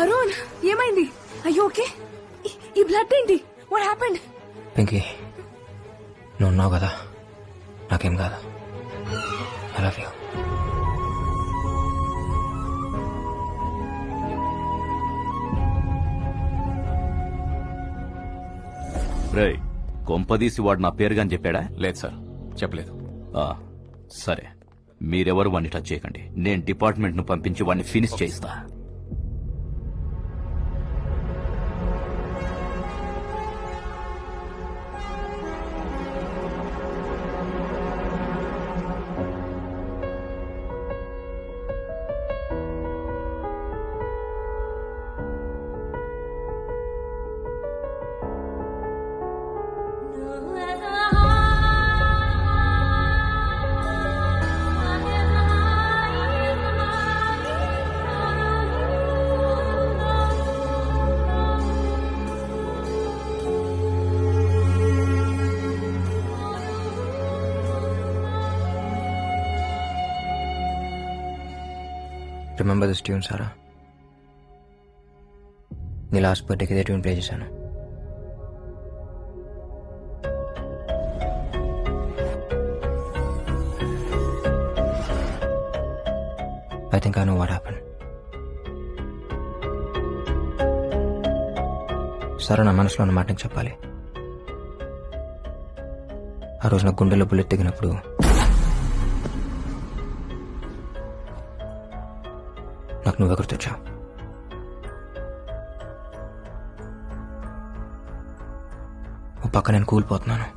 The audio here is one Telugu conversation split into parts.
అరుణ్ ఏమైంది? అయ్యో ఓకే. ఈ బ్లడ్ ఏంటి? What happened? పింకీ నువ్వు ఉన్నావు కదా, నాకేం కాదు. I love you. రేయ్, కొంపదీసి వాడు నా పేరుగాని చెప్పాడా? లేదు సార్, చెప్పలేదు. ఆ, సరే, మీరెవరు వాడిని టచ్ చేయకండి. నేను డిపార్ట్మెంట్ ను పంపించి వాడిని ఫినిష్ చేయిస్తా. Remember this tune Sara? నీ లాస్ట్ బర్త్డేకి ఇదే ట్యూన్ ప్లే చేశాను. I think I know what happen. Sara, నా మనసులో ఉన్న మాట నీకు చెప్పాలి. ఆ రోజు నా గుండెలో బుల్లెట్ దిగినప్పుడు నాకు నువ్వే గుర్తొచ్చావు. ఓ పక్క నేను కూలిపోతున్నాను,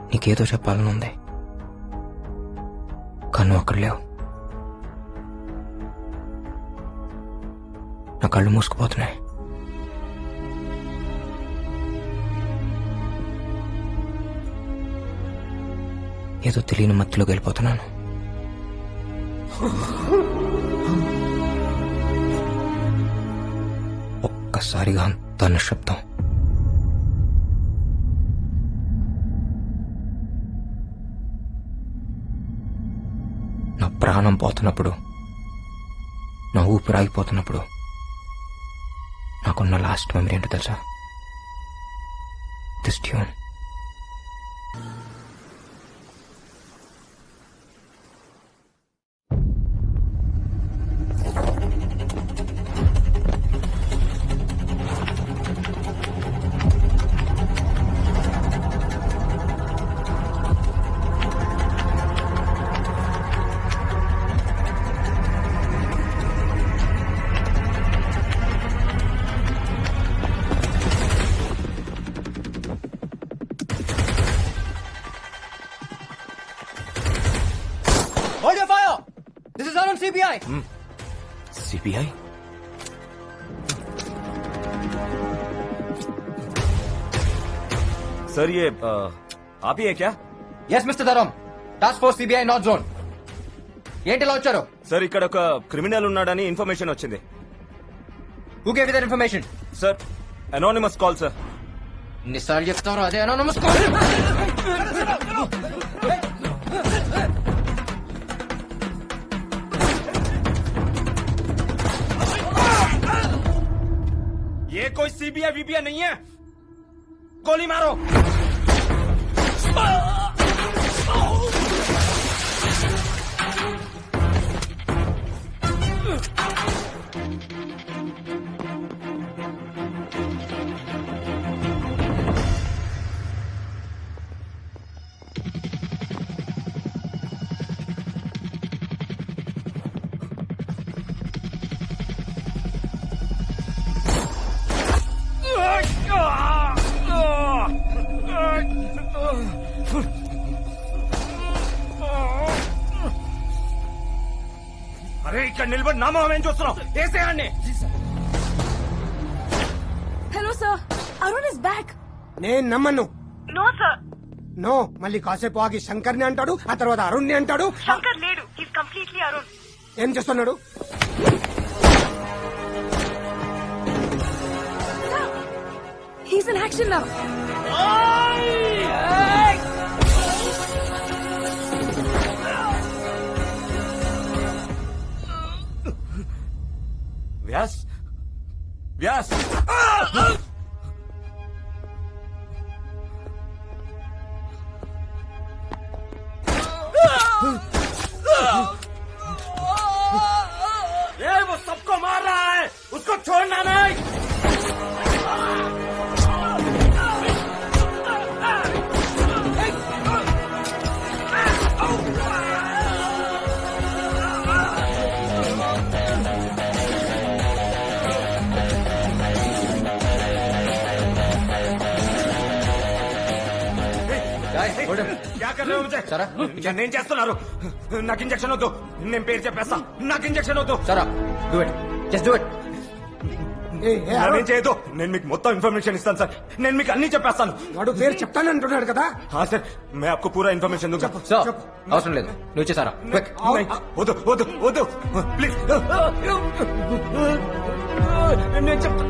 నీకేదో చెప్పాలని ఉంది, కానీ నువ్వు అక్కడ లేవు. నా కళ్ళు మూసుకుపోతున్నాయి. ఏదో తెలియని మత్తులోకి వెళ్ళిపోతున్నాను. ఒక్కసారిగా అంత నిశ్శబ్దం. నా ప్రాణం పోతున్నప్పుడు, నా ఊపిరి ఆగిపోతున్నప్పుడు నాకున్న లాస్ట్ మెమరీ ఏంటో తెలుసా? This tune. Hold your fire! This is Arun CBI. CBI? Sir ये आप ही है क्या? Yes, Mr. Dharam. Task Force CBI North Zone. ఏంటి ఇలా వచ్చారు? సార్ ఇక్కడ ఒక క్రిమినల్ ఉన్నాడని ఇన్ఫర్మేషన్ వచ్చింది. Who gave you that information? Sir anonymous call sir. ఎన్నిసార్లు చెప్తారో అదే anonymous call. ये कोई सीबीआई वीबीआई नहीं है. गोली मारो. అరే ఇక్కడ నిలబడి నా మొహం ఏం చూస్తున్నావు? వేసేయాన్ని. Hello sir, Arun is back. నేను నమ్మను. No sir. నో, మళ్ళీ కాసేపు ఆగి శంకర్ ని అంటాడు, ఆ తర్వాత అరుణ్ ని అంటాడు. శంకర్ లేడు, హీస్ కంప్లీట్లీ అరుణ్. ఏం చేస్తున్నాడు? He's in action now. Vyas Vyas ये वो सबको मार रहा है, उसको छोड़ना नहीं। Guys, hold him. क्या कर रहे हो मुझे సరే. నేను చేస్తున్నారు నాకు ఇంజక్షన్ వద్దు నేను పేరు చెప్పేస్తా నాకు ఇంజక్షన్ వద్దు Shut up. Do it. Just do it. నేనేం చేయదు నేను మీకు మొత్తం ఇన్ఫర్మేషన్ ఇస్తాను సార్ నేను మీకు అన్ని చెప్పేస్తాను వాడు పేరు చెప్తానంటున్నాడు కదా हाँ सर मैं आपको पूरा इन्फॉर्मेशन दूंगा సో అవసరం లేదు నువ్వు ఇచ్చేసారా క్విక్ नहीं వద్దు వద్దు వద్దు ప్లీజ్ నేను చెప్తా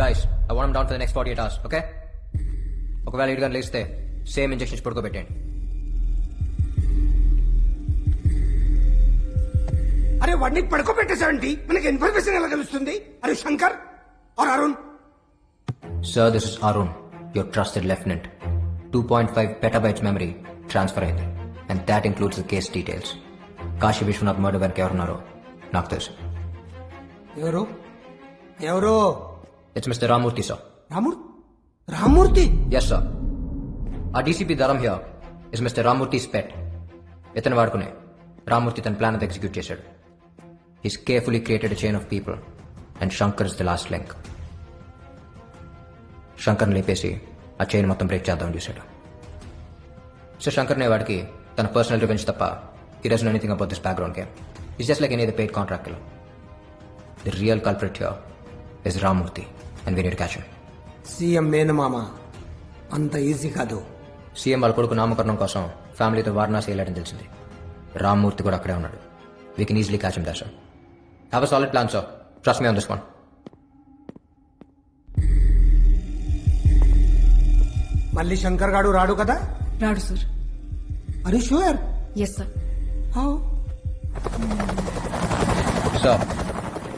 guys I want down for the next 48 hours okay ఒకవేళ ఇటు కానీ లేస్తే సేమ్ ఇంజెక్షన్స్ పడుకోబెట్టండి అరే వాడిని పడుకోబెట్టేసాడండి మనకి ఇన్ఫర్మేషన్ ఎలా తెలుస్తుంది అరే శంకర్ और Arun Sir, this is Arun, your trusted lieutenant. 2.5 petabytes memory transfer అయింది and that includes the case details. Kashi Vishwanath murder వెనక ఎవరున్నారో నాకు తెలుసు. ఎవరు ఎవరు It's Mr. Ramurthy, sir. Ramurthy Yes, sir. Our DCP Dharam here is Mr. Ramurthy's pet. ఇతను వాడుకునే రామూర్తి తన ప్లాన్ ఎగ్జిక్యూట్ చేశాడు. He's carefully created a chain of people and Shankar is the last link. శంకర్ని లేపేసి ఆ చైన్ మొత్తం బ్రేక్ చేద్దామని చూశాడు. సో శంకర్ అనే వాడికి తన పర్సనల్ రివెంజ్ తప్ప he doesn't know anything about this background game. He's just like any other paid contract killer. The real culprit here is Ramurthy and we need to catch him. CM మేనమామ అంత ఈజీ కాదు. సీఎం వాళ్ళ కొడుకు నామకరణం కోసం ఫ్యామిలీతో వారణాసి వెళ్ళాడని తెలిసింది. రామ్మూర్తి కూడా అక్కడే ఉన్నాడు. We can easily catch him there, sir. Have a solid plan, sir. Trust me on this one. మళ్ళీ శంకర్ గాడు రాడు కదా రాడు సార్. అరే షూర్ ఎస్ సార్. సార్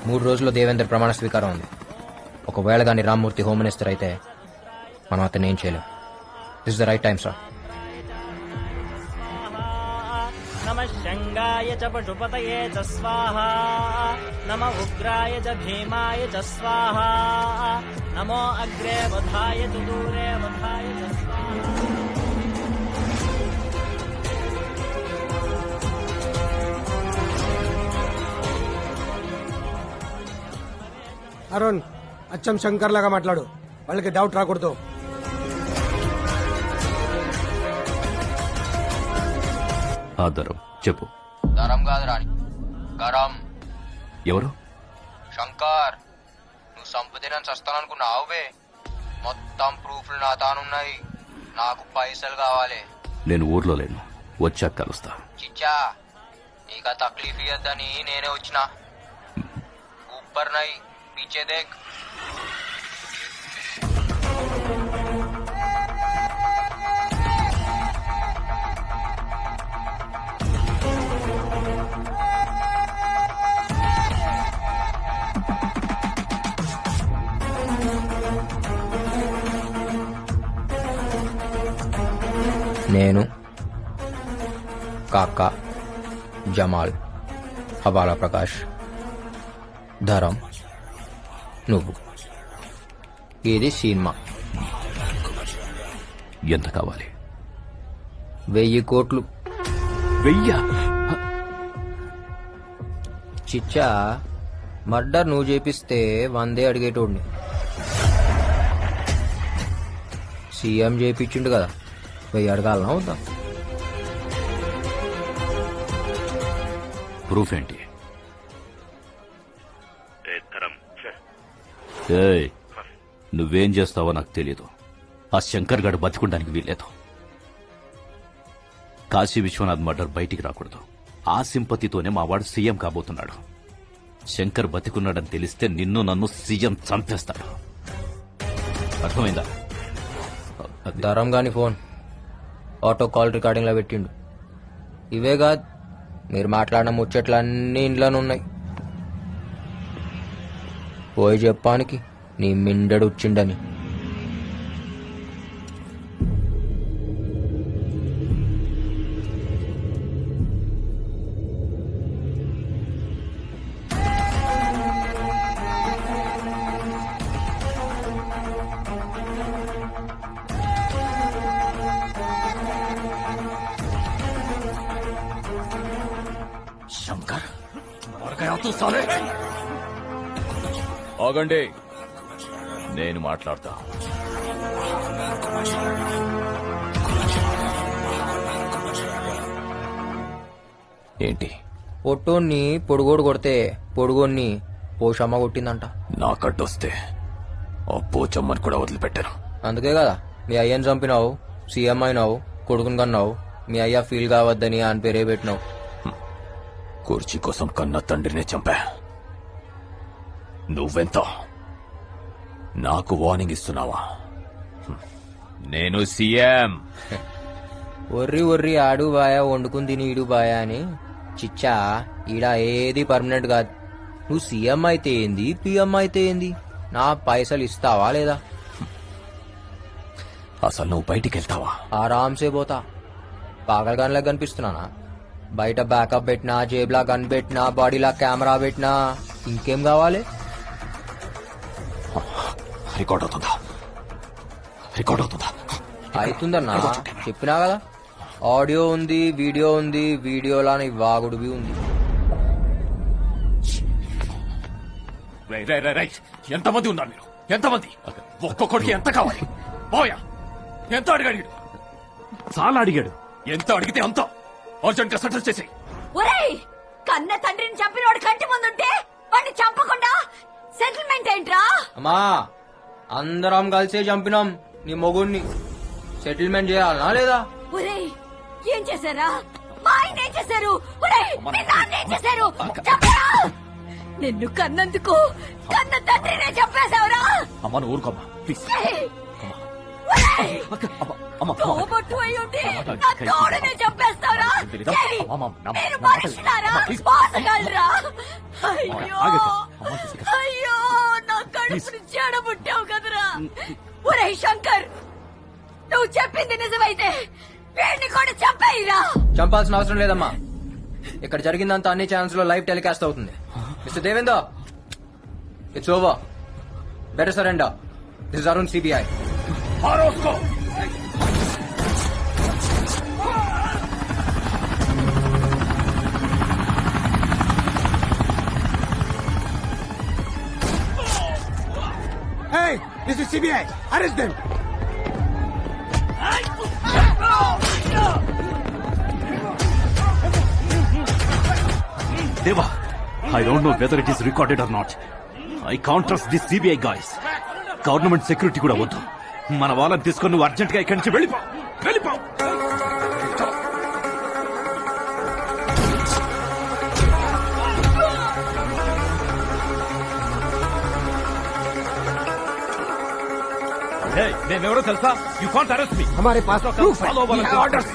3 రోజుల్లో దేవేంద్ర ప్రమాణ స్వీకారం ఉంది. ఒకవేళ కానీ రామ్మూర్తి హోమ్ మినిస్టర్ అయితే మనం అతన్ని ఏం చేయలేం. This is the right time sir. नमः शङ्गाय च पशुपतये च स्वाहा नमः उग्राय च भीमाय च स्वाहा नमो अग्रे वधाय च दूरे वधाय च स्वाहा అరుణ్ అచ్చం శంకర్ లాగా మాట్లాడు వాళ్ళకి డౌట్ రాకూడదు. ఆధారం చెప్పు దరం కాదు రాణి గరం. ఎవరు శంకర్ నువ్వు సంపదినని చస్తాననుకున్నావువే. మొత్తం ప్రూఫ్లు నా తానున్నాయి. నాకు పైసలు కావాలి. నేను ఊర్లో లేను వచ్చాక కలుస్తా చిచ్చా నీకు ఆ తక్లీఫ్ ఇయ్యద్దని నేనే వచ్చిన. ఊపర్ నై పీచే దేఖ్. నేను కాకా జమాల్ హవాలా ప్రకాష్ ధరం నువ్వు ఇది సినిమా. ఎంత కావాలి 1000 కోట్లు. 1000? చిచ్చా మర్డర్ నువ్వు చేపిస్తే 100 అడిగేటోడిని. సీఎం చేపించిండు కదా 1000 అడగాలనా అవుతా. ప్రూఫ్ ఏంటి ఏయ్, నువ్వేం చేస్తావో నాకు తెలియదు. ఆ శంకర్ గాడు బతికుండానికి వీల్లేదు. కాశీ విశ్వనాథ్ మర్డర్ బయటికి రాకూడదు. ఆ సింపతితోనే మా వాడు సీఎం కాబోతున్నాడు. శంకర్ బతికున్నాడని తెలిస్తే నిన్ను నన్ను సీఎం చంపేస్తాడు. అర్థమైందా? ధరం గాని ఫోన్ ఆటో కాల్ రికార్డింగ్ లో పెట్టిండు. ఇవే కాదు మీరు మాట్లాడిన ముచ్చట్లు అన్నీ ఇంట్లోనే ఉన్నాయి. పోయి చెప్పానికి నీ మిండడు వచ్చిండని. శంకర్ మరగయా తూ సాలే. ఆగండి, నేను మాట్లాడతా. ఏంటి? పొట్టోన్ని పొడుగోడు కొడితే పొడుగోన్ని పోషమ్మ కొట్టిందంట. నాకడ్డొస్తే ఆ పోచమ్మని కూడా వదిలిపెట్టాను. అందుకే కదా మీ అయ్యని చంపినావు, సీఎం అయినావు, కొడుకుని కన్నావు. మీ అయ్య ఫీల్ కావద్దని అని పేరే పెట్టినావు. కుర్చీ కోసం కన్న తండ్రినే చంపా. నువ్వెంత నాకు వార్నింగ్ ఇస్తున్నావా? నేను సీఎం. ఒర్రి ఆడు బాయా వండుకుని తిని ఈడు బాయా అని. చిచ్చా, ఈడ ఏది పర్మనెంట్ కాదు. నువ్వు సీఎం అయితే ఏంది, పిఎం అయితే ఏంది, నా పైసలు ఇస్తావా లేదా? అసలు నువ్వు బయటికి వెళ్తావా? ఆరాంసే పోతా. పాగలగానిలా కనిపిస్తున్నానా? బయట బ్యాకప్ పెట్టినా, జేబులా గన్ పెట్టినా, బాడీలా కెమెరా పెట్టినా, ఇంకేం కావాలి? రికార్డ్ అవుతుందా? రికార్డ్ అవుతుందా? అవుతుందన్నా, చెప్పినా కదా. ఆడియో ఉంది, వీడియో ఉంది, వీడియోలా నీ వాగుడువి ఉంది. ఎంతమంది ఉన్నారు మీరు? ఎంతమంది? ఒక్కొక్కడికి ఎంత కావాలి? పోయా, ఎంత అడిగాడు? చాలా అడిగాడు. ఎంత అడిగితే అంత అర్జెంట్ గా సెటిల్ చేసి. ఒరేయ్, కన్న తండ్రిని చంపినోడు కంటి ముందుంటే వాడిని చంపకుండా సెటిల్మెంట్ ఏంట్రా? అమ్మా, అందరం కలిసే చంపినాం నీ మొగుడిని. సెటిల్మెంట్ చేయాలనా లేదా? ఒరేయ్, ఏం చేశారా? మా ఆయన ఏం చేశారు? ఒరేయ్, మీ నాన్న ఏం చేశారు? చెప్పరా? నిన్ను కన్నందుకు కన్న తండ్రినే చంపేశావురా? అమ్మ నువ్వు ఊరుకోమ్మా ప్లీజ్. ఏయ్! ఒరేయ్! తోబొట్టు అయి ఉండి నా తోడునే చంపేస్తావురా? ఏయ్! మీరు మనుషులారా? మోసగాళ్ళరా? అయ్యో! అయ్యో! నా కడుపుని చెడబుట్టావు కదరా? ఒరేయ్ శంకర్, నువ్వు చెప్పింది నిజమైతే వీడిని కూడా చంపేయిరా. చంపాల్సిన అవసరం లేదమ్మా. ఇక్కడ జరిగిందంతా అన్ని ఛానల్స్ లో లైవ్ టెలికాస్ట్ అవుతుంది. Mister Devender, it's over. Better surrender. This is Arun, CBI. Hey, this is CBI. Arrest them. Deva, I don't know whether it is recorded or not. I can't trust these CBI guys. Government security కూడా వద్దు. మన వాళ్ళని తీసుకొని నువ్వు అర్జెంట్ గా ఇక్కడి నుంచి వెళ్ళిపో. నేనెవరో తెలుసా? యూ కాంట్ అరెస్ట్ మీ. हमारे पास proof है. Follow We have orders.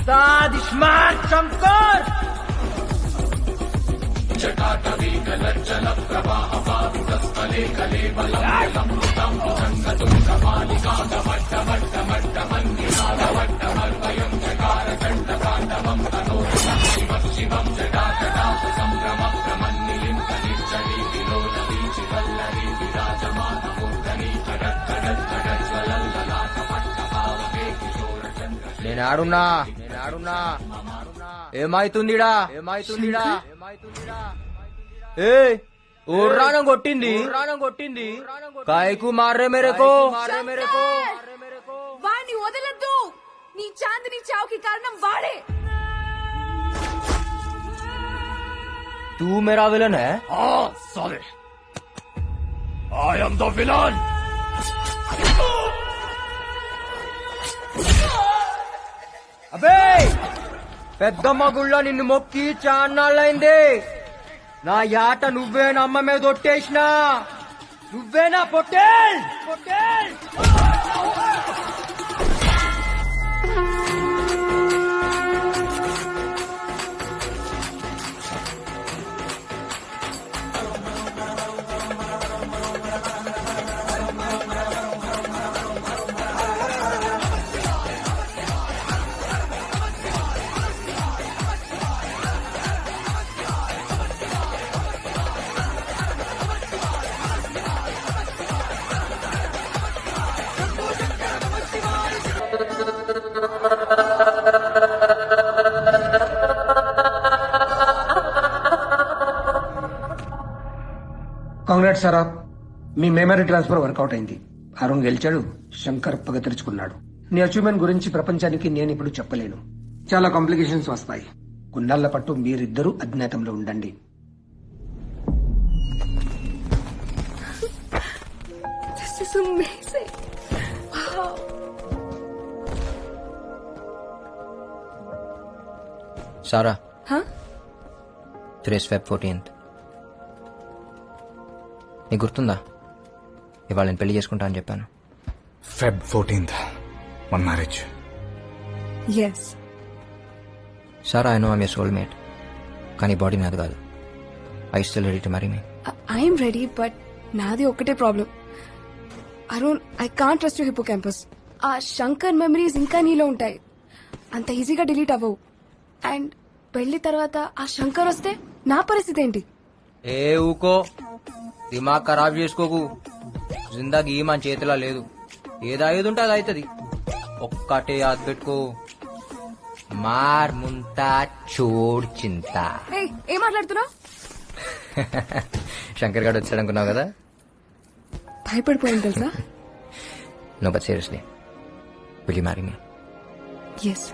Ustaad iSmart Shankar నేను ఆడున్నా ఏమైతుందిడా ఏ ఊర్రానం కొట్టింది కాయకు మారే మేరకు వాణ్ణి వదలద్దు. నీ చాందిని చావుకి కారణం వాడే. तू मेरा विलन है हाँ साले आई एम द विलन అబే పెద్దమ్మ గుళ్ళ నిన్ను మొక్కి చాన్నాళ్ళైంది. నా యాట నువ్వే నమ్మ మీద ఒట్టేసినా నువ్వేనా పొట్టేల్ కాంగ్రాట్స్ సార్ మీ మెమరీ ట్రాన్స్ఫర్ వర్కౌట్ అయింది. అరుణ్ గెలిచాడు, శంకర్ పగ తెరుచుకున్నాడు. నీ అచీవ్మెంట్ గురించి ప్రపంచానికి నేను ఇప్పుడు చెప్పలేను. చాలా కాంప్లికేషన్స్ వస్తాయి. కొన్నాళ్ల పట్టు మీరిద్దరూ అజ్ఞాతంలో ఉండండి. This is amazing. Wow. Sara Huh? Today's Feb 14th. నీకు గుర్తుందా ఇవాళ నేను పెళ్లి చేసుకుంటా అని చెప్పాను. Feb 14th, మన marriage. Yes. Sara I know I'm your soulmate, కానీ బాడీ నాది కాదు. I still ready to marry me. I'm ready, but నాది ఒక్కటే problem. Arun, I can't trust you hippocampus. ఆ శంకర్ మెమరీస్ ఇంకా నీలో ఉంటాయి, అంత ఈజీగా డిలీట్ అవ్వవు. అండ్ పెళ్లి తర్వాత ఆ శంకర్ వస్తే నా పరిస్థితి ఏంటి? ఏ ఊకో, దిమాగ్ ఖరాబ్ చేసుకోకు. జిందగీ మన చేతిలో లేదు. ఏది ఉంటే అది అవుతుంది. ఒక్కటే యాద్ పెట్టుకో, మార్ ముంతా చోడ్ చింత. ఏయ్, ఏం మాట్లాడుతున్నావు? శంకర్ గారు వచ్చాడనుకున్నావు కదా. భయపడిపోయింది తెలుసా? No but seriously, will you marry me? Yes.